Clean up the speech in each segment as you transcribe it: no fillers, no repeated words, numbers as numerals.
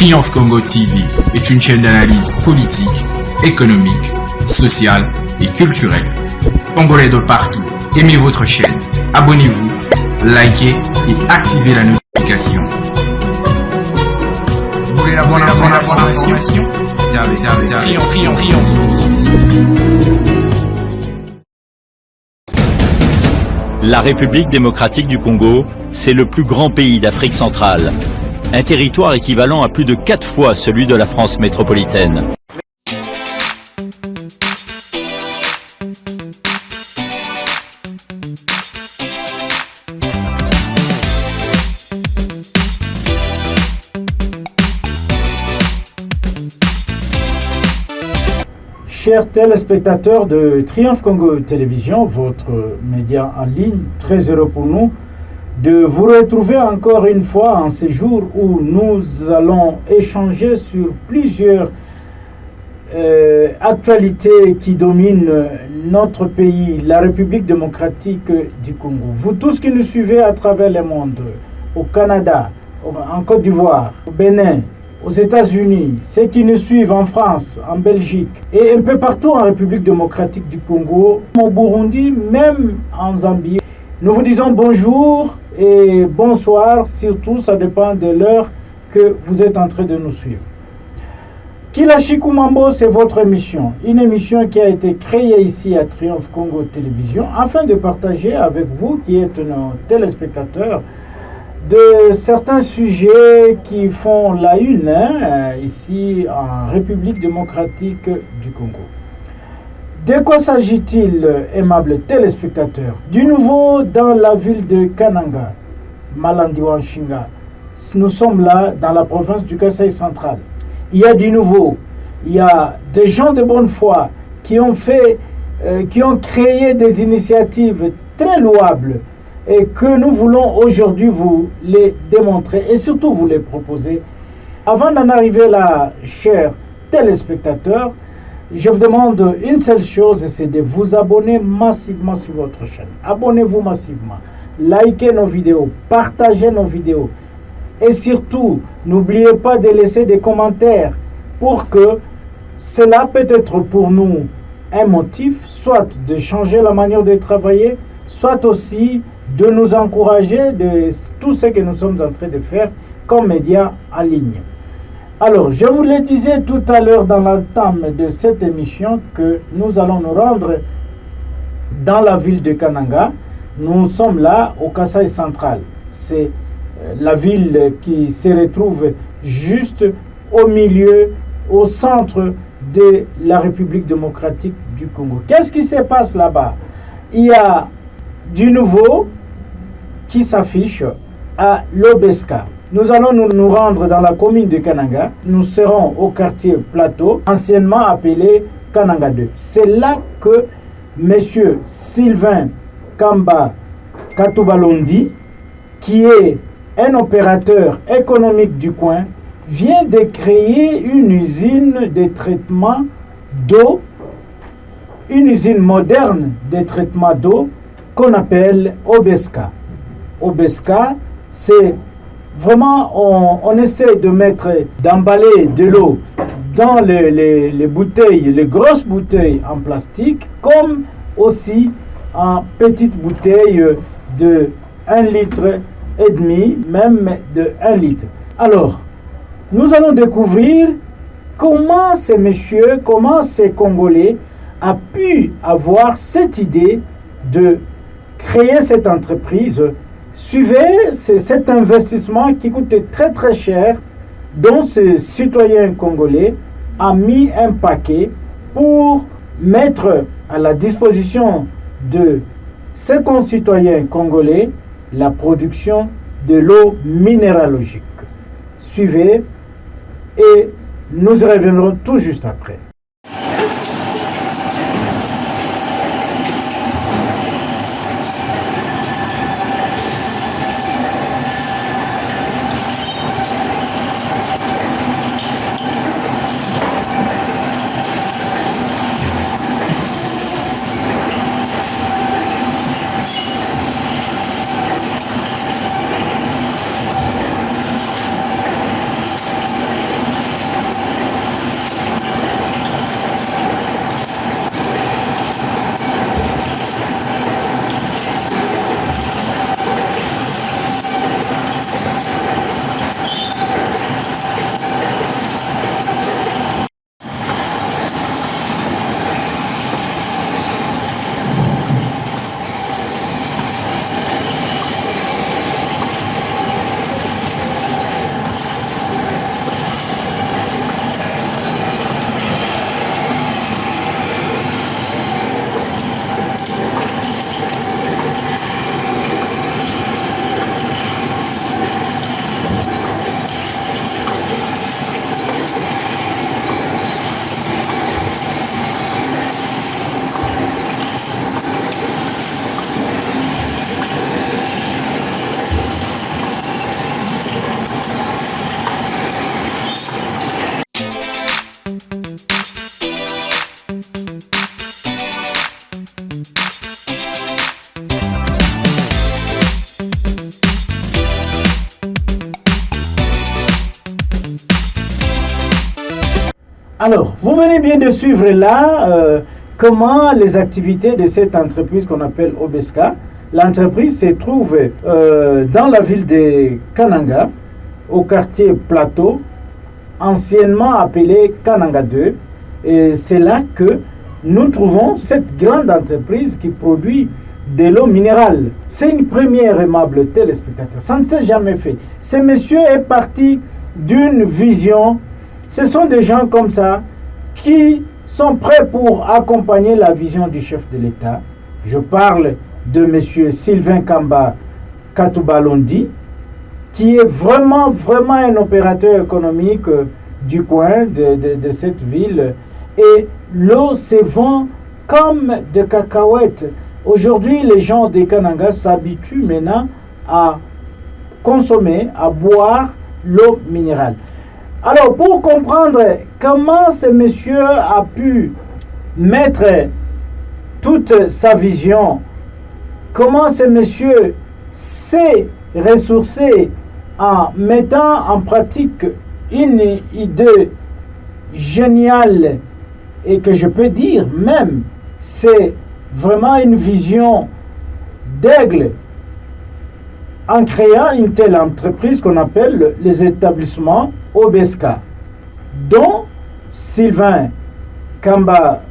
Triomphe Congo TV est une chaîne d'analyse politique, économique, sociale et culturelle. Congolais de partout, aimez votre chaîne, abonnez-vous, likez et activez la notification. Vous voulez la bonne information? Triomphe. La République démocratique du Congo, c'est le plus grand pays d'Afrique centrale. Un territoire équivalent à plus de 4 fois celui de la France métropolitaine. Chers téléspectateurs de Triomphe Congo Télévision, votre média en ligne, très heureux pour nous de vous retrouver encore une fois en ce jour où nous allons échanger sur plusieurs actualités qui dominent notre pays, la République démocratique du Congo. Vous tous qui nous suivez à travers le monde, au Canada, en Côte d'Ivoire, au Bénin, aux États-Unis, ceux qui nous suivent en France, en Belgique et un peu partout en République démocratique du Congo, au Burundi, même en Zambie. Nous vous disons bonjour et bonsoir, surtout ça dépend de l'heure que vous êtes en train de nous suivre. Kilashi Kumambo, c'est votre émission, une émission qui a été créée ici à Triomphe Congo Télévision afin de partager avec vous qui êtes nos téléspectateurs de certains sujets qui font la une ici en République démocratique du Congo. De quoi s'agit-il, aimables téléspectateurs? Du nouveau dans la ville de Kananga, Malandi-Wanshinga. Nous sommes là dans la province du Kasaï central. Il y a du nouveau. Il y a des gens de bonne foi qui ont créé des initiatives très louables et que nous voulons aujourd'hui vous les démontrer et surtout vous les proposer. Avant d'en arriver là, chers téléspectateurs, je vous demande une seule chose, c'est de vous abonner massivement sur votre chaîne. Abonnez-vous massivement, likez nos vidéos, partagez nos vidéos et surtout, n'oubliez pas de laisser des commentaires pour que cela peut être pour nous un motif, soit de changer la manière de travailler, soit aussi de nous encourager de tout ce que nous sommes en train de faire comme médias en ligne. Alors, je vous le disais tout à l'heure dans l'entame de cette émission que nous allons nous rendre dans la ville de Kananga. Nous sommes là au Kasaï central. C'est la ville qui se retrouve juste au milieu, au centre de la République démocratique du Congo. Qu'est-ce qui se passe là-bas? Il y a du nouveau qui s'affiche à l'Obeska. Nous allons nous rendre dans la commune de Kananga. Nous serons au quartier Plateau, anciennement appelé Kananga 2. C'est là que M. Sylvain Kamba Katubalondi, qui est un opérateur économique du coin, vient de créer une usine de traitement d'eau, une usine moderne de traitement d'eau qu'on appelle Obeska. Obeska, c'est vraiment, on essaie d'emballer de l'eau dans les bouteilles, les grosses bouteilles en plastique, comme aussi en petites bouteilles de 1,5 litre, même de 1 litre. Alors, nous allons découvrir comment ces messieurs, comment ces Congolais a pu avoir cette idée de créer cette entreprise. Suivez, c'est cet investissement qui coûtait très très cher, dont ce citoyen congolais a mis un paquet pour mettre à la disposition de ses concitoyens congolais la production de l'eau minéralogique. Suivez et nous y reviendrons tout juste après. Alors, vous venez bien de suivre là comment les activités de cette entreprise qu'on appelle Obesca. L'entreprise se trouve dans la ville de Kananga, au quartier Plateau, anciennement appelé Kananga 2. Et c'est là que nous trouvons cette grande entreprise qui produit de l'eau minérale. C'est une première, aimable téléspectateur. Ça ne s'est jamais fait. Ce monsieur est parti d'une vision. Ce sont des gens comme ça qui sont prêts pour accompagner la vision du chef de l'État. Je parle de M. Sylvain Kamba Katouba-Londi, qui est vraiment un opérateur économique du coin de cette ville. Et l'eau se vend comme de cacahuètes. Aujourd'hui, les gens des Kananga s'habituent maintenant à consommer, à boire l'eau minérale. Alors, pour comprendre comment ce monsieur a pu mettre toute sa vision, comment ce monsieur s'est ressourcé en mettant en pratique une idée géniale et que je peux dire même, c'est vraiment une vision d'aigle en créant une telle entreprise qu'on appelle les établissements Obesca, dont Sylvain Kamba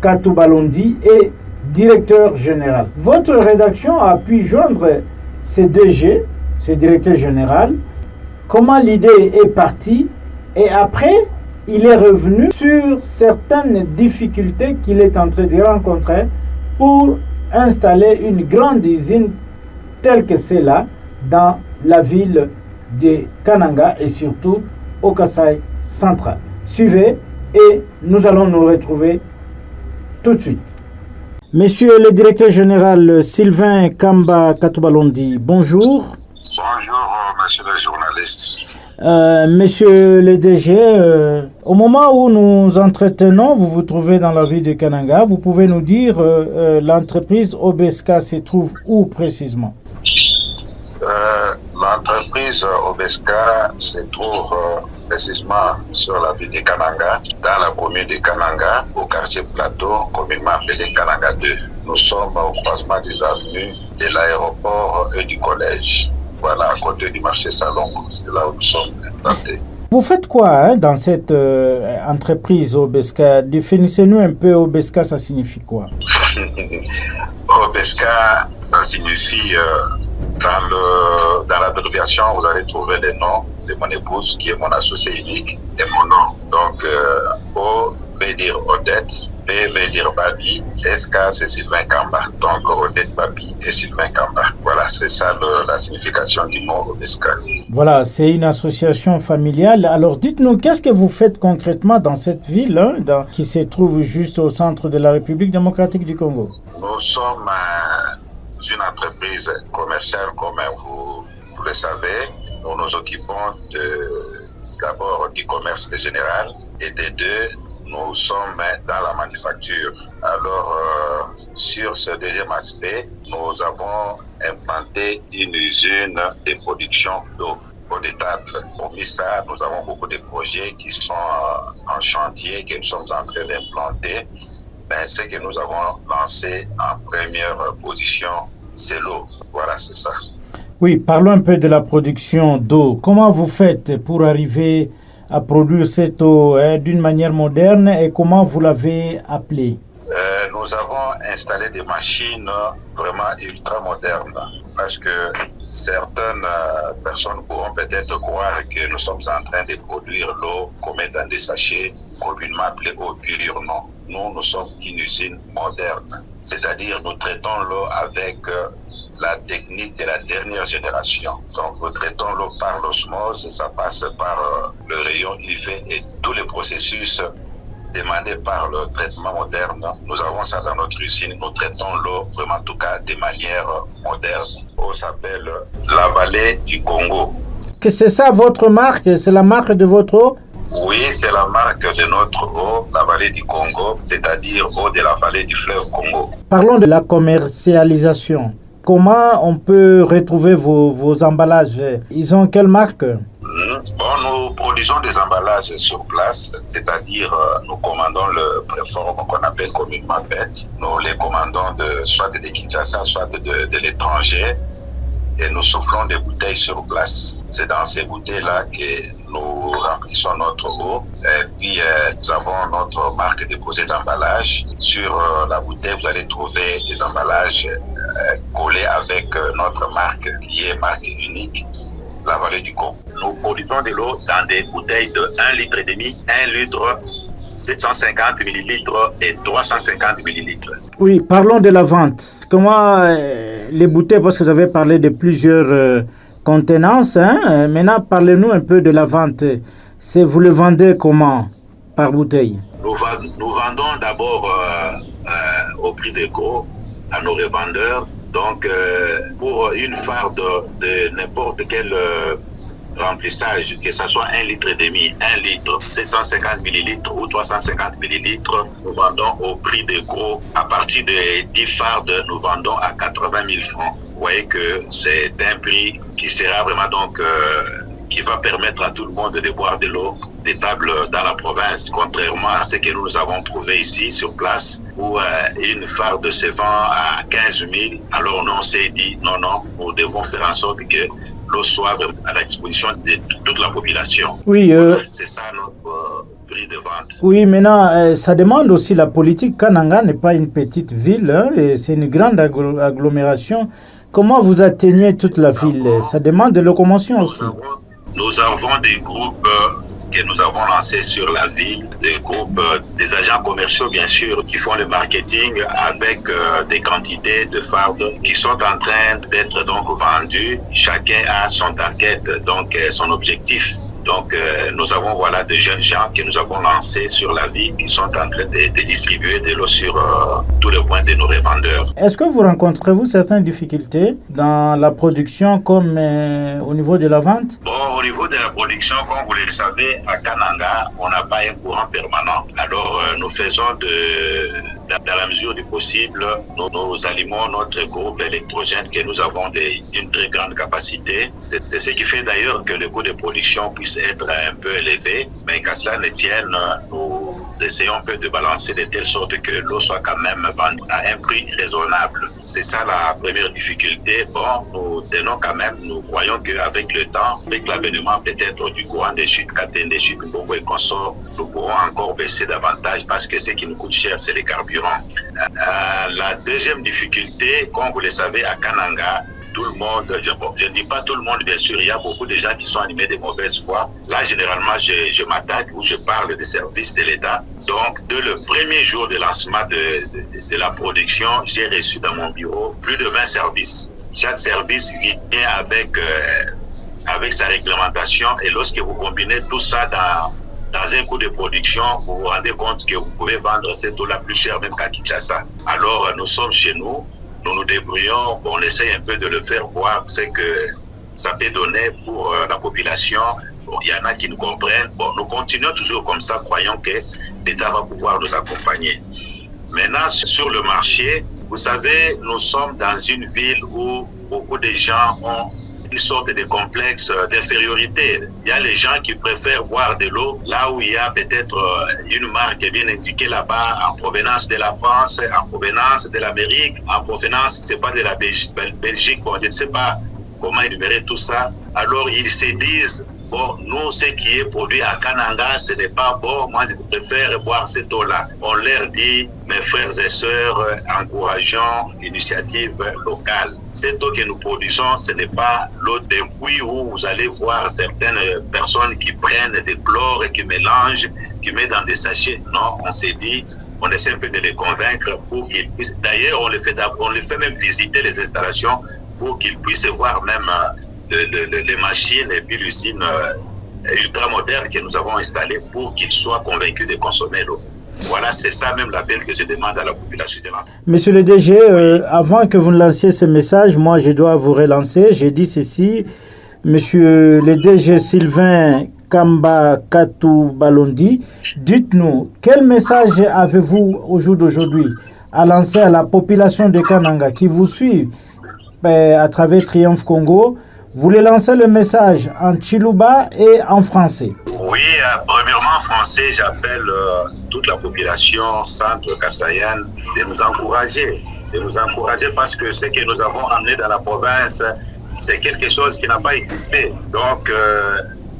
Katouba-Londi est directeur général. Votre rédaction a pu joindre ces DG, ce directeur général, comment l'idée est partie, et après, il est revenu sur certaines difficultés qu'il est en train de rencontrer pour installer une grande usine telle que celle-là dans la ville de Kananga et surtout au Kasaï central. Suivez et nous allons nous retrouver tout de suite. Monsieur le directeur général Sylvain Kamba Katouba-Londi, bonjour. Bonjour, monsieur le journaliste. Monsieur le DG, au moment où nous entretenons, vous vous trouvez dans la ville de Kananga. Vous pouvez nous dire l'entreprise Obesca se trouve où précisément? L'entreprise Obesca se trouve précisément sur la ville de Kananga, dans la commune de Kananga, au quartier Plateau, communément appelé Kananga 2. Nous sommes au croisement des avenues de l'aéroport et du collège. Voilà, à côté du marché Salon, c'est là où nous sommes implantés. Vous faites quoi dans cette entreprise Obesca? Définissez-nous un peu Obesca, ça signifie quoi? Obesca, ça signifie, dans l'abréviation, vous allez trouver les noms de mon épouse, qui est mon associé unique, et mon nom. Donc, O veut dire Odette, B veut dire Babi, SK c'est Sylvain Kamba. Donc, Odette Babi et Sylvain Kamba. Voilà, c'est ça la signification du mot Obesca. Voilà, c'est une association familiale. Alors, dites-nous, qu'est-ce que vous faites concrètement dans cette ville qui se trouve juste au centre de la République démocratique du Congo? Nous sommes une entreprise commerciale, comme vous le savez. Nous nous occupons d'abord du commerce général et des deux, nous sommes dans la manufacture. Alors, sur ce deuxième aspect, nous avons implanté une usine de production d'eau potable. Pour ça, nous avons beaucoup de projets qui sont en chantier, que nous sommes en train d'implanter. Ce que nous avons lancé en première position, c'est l'eau. Voilà, c'est ça. Oui, parlons un peu de la production d'eau. Comment vous faites pour arriver à produire cette eau d'une manière moderne et comment vous l'avez appelée? Nous avons installé des machines vraiment ultra modernes parce que certaines personnes pourront peut-être croire que nous sommes en train de produire l'eau qu'on met dans des sachets communément appelés eau pure. Non. Nous sommes une usine moderne, c'est-à-dire nous traitons l'eau avec la technique de la dernière génération. Donc nous traitons l'eau par l'osmose, ça passe par le rayon UV et tous les processus demandés par le traitement moderne. Nous avons ça dans notre usine, nous traitons l'eau vraiment en tout cas de manière moderne. L'eau s'appelle la vallée du Congo. Que c'est ça votre marque? C'est la marque de votre eau? Oui, c'est la marque de notre eau, la vallée du Congo, c'est-à-dire eau de la vallée du fleuve Congo. Parlons de la commercialisation. Comment on peut retrouver vos emballages? Ils ont quelle marque? Bon, nous produisons des emballages sur place, c'est-à-dire nous commandons le préforme qu'on appelle communément PET. Nous les commandons soit de Kinshasa, soit de l'étranger, et nous soufflons des bouteilles sur place. C'est dans ces bouteilles-là que nous remplissons notre eau. Et puis, nous avons notre marque déposée d'emballage. Sur la bouteille, vous allez trouver des emballages collés avec notre marque, qui est marque unique, la vallée du Congo. Nous produisons de l'eau dans des bouteilles de 1,5 litre, 1 litre, 750 millilitres et 350 millilitres. Oui, parlons de la vente. Comment les bouteilles, parce que vous avez parlé de plusieurs contenances, hein? Maintenant, parlez-nous un peu de la vente. Vous le vendez comment par bouteille? Nous vendons d'abord au prix de gros à nos revendeurs. Donc, pour une phare de n'importe quel remplissage, que ce soit 1,5 litre, 1 litre, 750 millilitres ou 350 millilitres, nous vendons au prix de gros. À partir de 10 fardes, nous vendons à 80 000 francs. Vous voyez que c'est un prix qui sera vraiment donc, qui va permettre à tout le monde de boire de l'eau d'étable dans la province, contrairement à ce que nous avons trouvé ici sur place, où une farde se vend à 15 000. Alors on s'est dit, non, nous devons faire en sorte que l'eau soit à la disposition de toute la population. Oui, c'est ça notre prix de vente. Oui, maintenant, ça demande aussi la politique. Kananga n'est pas une petite ville, hein, et c'est une grande agglomération. Comment vous atteignez toute la ville? Ça demande de locomotion aussi. Nous avons des groupes que nous avons lancés sur la ville, des groupes, des agents commerciaux bien sûr, qui font le marketing avec des quantités de fardes qui sont en train d'être donc vendues. Chacun a son target, donc son objectif. Donc nous avons des jeunes gens que nous avons lancés sur la ville qui sont en train de distribuer de l'eau sur tous les points de nos revendeurs. Est-ce que vous rencontrez-vous certaines difficultés dans la production comme au niveau de la vente? Bon, au niveau de la production, comme vous le savez, à Kananga, on n'a pas un courant permanent. Alors nous faisons dans la mesure du possible, nous allumons notre groupe électrogène que nous avons d'une très grande capacité. C'est ce qui fait d'ailleurs que le coût de production puisse être un peu élevé, mais qu'à cela ne tienne, nous essayons un peu de balancer de telle sorte que l'eau soit quand même vendue à un prix raisonnable. C'est ça la première difficulté. Bon, nous tenons quand même, nous croyons qu'avec le temps, avec l'avènement peut-être du courant des chutes Katende, des chutes Mbongo et consorts, nous pourrons encore baisser davantage parce que ce qui nous coûte cher, c'est les carburants. La deuxième difficulté, comme vous le savez, à Kananga, tout le monde, je ne dis pas tout le monde, bien sûr, il y a beaucoup de gens qui sont animés de mauvaise foi. Là, généralement, je m'attaque ou je parle des services de l'État. Donc, dès le premier jour de lancement de la production, j'ai reçu dans mon bureau plus de 20 services. Chaque service vient avec sa réglementation et lorsque vous combinez tout ça dans un coût de production, vous vous rendez compte que vous pouvez vendre cette eau-là plus cher même qu'à Kinshasa. Alors, nous sommes chez nous. Nous nous débrouillons, on essaye un peu de le faire voir ce que ça peut donner pour la population. Bon, il y en a qui nous comprennent. Bon, nous continuons toujours comme ça, croyant que l'État va pouvoir nous accompagner. Maintenant, sur le marché, vous savez, nous sommes dans une ville où beaucoup de gens ont une sorte de complexe d'infériorité. Il y a les gens qui préfèrent boire de l'eau là où il y a peut-être une marque bien indiquée là-bas en provenance de la France, en provenance de l'Amérique, en provenance, c'est pas de la Belgique, bon, je ne sais pas comment énumérer tout ça. Alors ils se disent, bon, nous, ce qui est produit à Kananga, ce n'est pas bon, moi je préfère boire cette eau-là. On leur dit, mes frères et sœurs, encourageons l'initiative locale. Cette eau que nous produisons, ce n'est pas l'eau d'un puits où vous allez voir certaines personnes qui prennent des chlores et qui mélangent, qui mettent dans des sachets. Non, on s'est dit, on essaie un peu de les convaincre pour qu'ils puissent. D'ailleurs, on les fait même visiter les installations pour qu'ils puissent voir même les machines et puis l'usine ultra-moderne que nous avons installée pour qu'ils soient convaincus de consommer l'eau. Voilà, c'est ça même l'appel que je demande à la population de lancer. Monsieur le DG, avant que vous ne lanciez ce message, moi je dois vous relancer. J'ai dit ceci, monsieur le DG Sylvain Kamba Katou Balondi. Dites-nous, quel message avez-vous au jour d'aujourd'hui à lancer à la population de Kananga qui vous suit à travers Triomphe Congo? Vous voulez lancer le message en Chiluba et en français? Oui, premièrement en français, j'appelle toute la population centre-kassaïenne de nous encourager parce que ce que nous avons amené dans la province, c'est quelque chose qui n'a pas existé. Donc,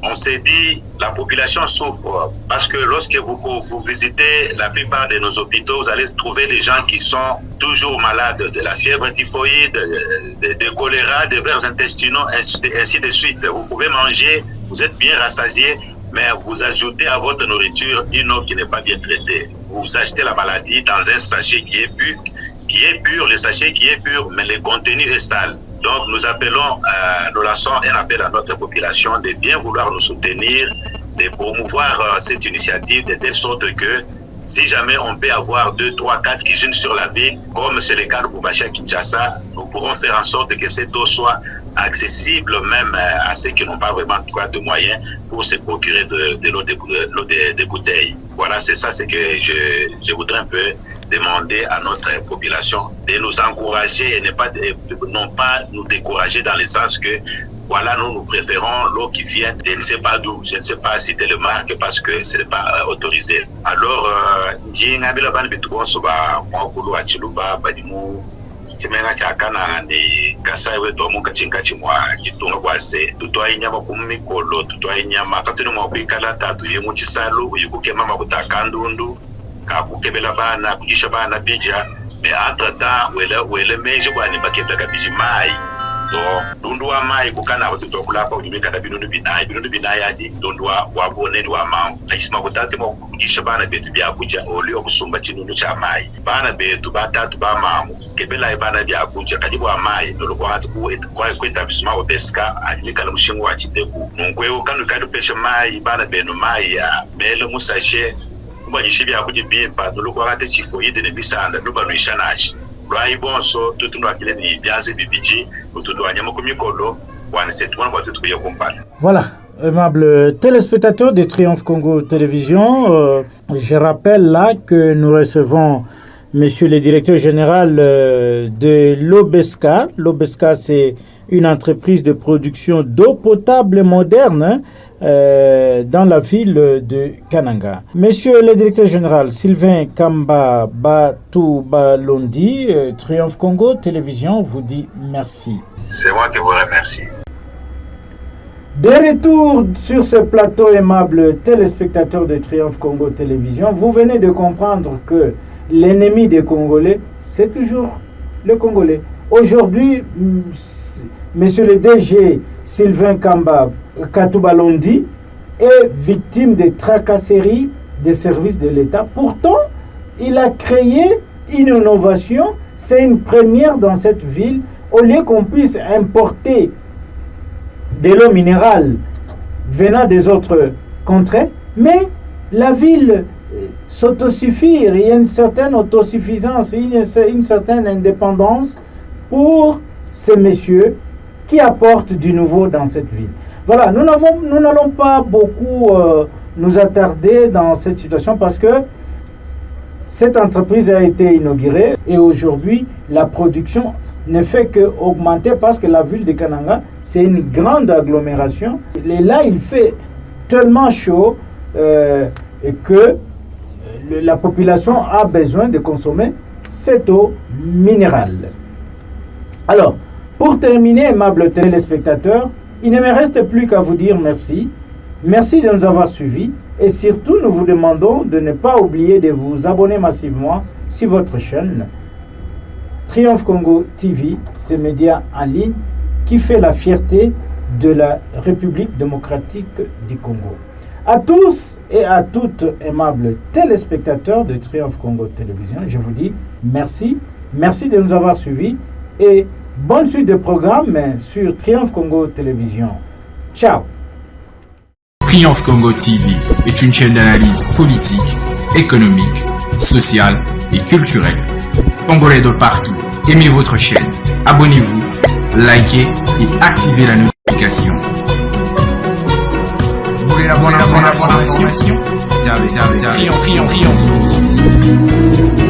on s'est dit, la population souffre parce que lorsque vous visitez la plupart de nos hôpitaux, vous allez trouver des gens qui sont toujours malades de la fièvre typhoïde, de choléra, de vers intestinaux, ainsi de suite. Vous pouvez manger, vous êtes bien rassasié, mais vous ajoutez à votre nourriture une eau qui n'est pas bien traitée. Vous achetez la maladie dans un sachet qui est pur, le sachet qui est pur, mais le contenu est sale. Donc nous lançons un appel à notre population de bien vouloir nous soutenir, de promouvoir cette initiative de telle sorte que si jamais on peut avoir 2, 3, 4 cuisines sur la ville, comme c'est le cas de Boubacha Kinshasa, nous pourrons faire en sorte que cette eau soit accessible même à ceux qui n'ont pas vraiment de moyens pour se procurer de l'eau des bouteilles. Voilà, c'est ça, c'est que je voudrais un peu demander à notre population de nous encourager et non pas nous décourager dans le sens que voilà, nous préférons l'eau qui vient de je ne sais pas d'où, je ne sais pas si c'est le marque parce que ce n'est pas autorisé. Alors, chimenga chakana ni kasai wetu amuka chinkachi mwa kitunga kwase tutwai nyama kumikolo tutwai nyama katuni mwa kuikala tatu ye muchisalu uyukuke mama kutakandundu kakukebela bana kujisha bana bija me entre-temps wele meje kwani bakebla kabiji mai to dundu wa mai kukana watu tokulapa ujumika da binundu binai aji dundu wa boneni wa mamfu aisima kutate mwa kujisha bana betu bya kuja olio kusumba chinundu cha mai bana betu batatu ba mamu kebela bana bya kuja kadibu wa mai nolukwa hatu kwa kweta bisuma obeska ajimika na mushingu wa chiteku nungweo kanu kadu pesha mai bana benu mai ya mele musashe kuba jishibya kujibimpa nolukwa hatu chifoide ne bisanda nuba nuishanashi. Voilà, aimables téléspectateurs de Triomphe Congo Télévision, je rappelle là que nous recevons Monsieur le directeur général de l'OBESCA. L'OBESCA, c'est une entreprise de production d'eau potable moderne dans la ville de Kananga. Monsieur le directeur général Sylvain Kamba Batou Balondi, Triomphe Congo Télévision vous dit merci. C'est moi qui vous remercie. De retour sur ce plateau, aimable téléspectateurs de Triomphe Congo Télévision, vous venez de comprendre que l'ennemi des Congolais, c'est toujours le Congolais. Aujourd'hui, monsieur le DG Sylvain Kamba Katou Balondi est victime de tracasseries des services de l'État. Pourtant, il a créé une innovation, c'est une première dans cette ville. Au lieu qu'on puisse importer de l'eau minérale venant des autres contrées, mais la ville s'autosuffit, il y a une certaine autosuffisance, une certaine indépendance pour ces messieurs qui apportent du nouveau dans cette ville. Voilà, nous n'allons pas beaucoup nous attarder dans cette situation parce que cette entreprise a été inaugurée et aujourd'hui la production ne fait qu'augmenter parce que la ville de Kananga, c'est une grande agglomération. Et là, il fait tellement chaud et que la population a besoin de consommer cette eau minérale. Alors, pour terminer, aimables téléspectateurs, il ne me reste plus qu'à vous dire merci. Merci de nous avoir suivis et surtout, nous vous demandons de ne pas oublier de vous abonner massivement sur votre chaîne Triomphe Congo TV, ce média en ligne qui fait la fierté de la République démocratique du Congo. À tous et à toutes, aimables téléspectateurs de Triomphe Congo Télévision, je vous dis merci. Merci de nous avoir suivis et bonne suite de programmes sur Triomphe Congo Télévision. Ciao. Triomphe Congo TV est une chaîne d'analyse politique, économique, sociale et culturelle. Congolais de partout, aimez votre chaîne, abonnez-vous, likez et activez la notification. Vous voulez la bonne information? Triomphons.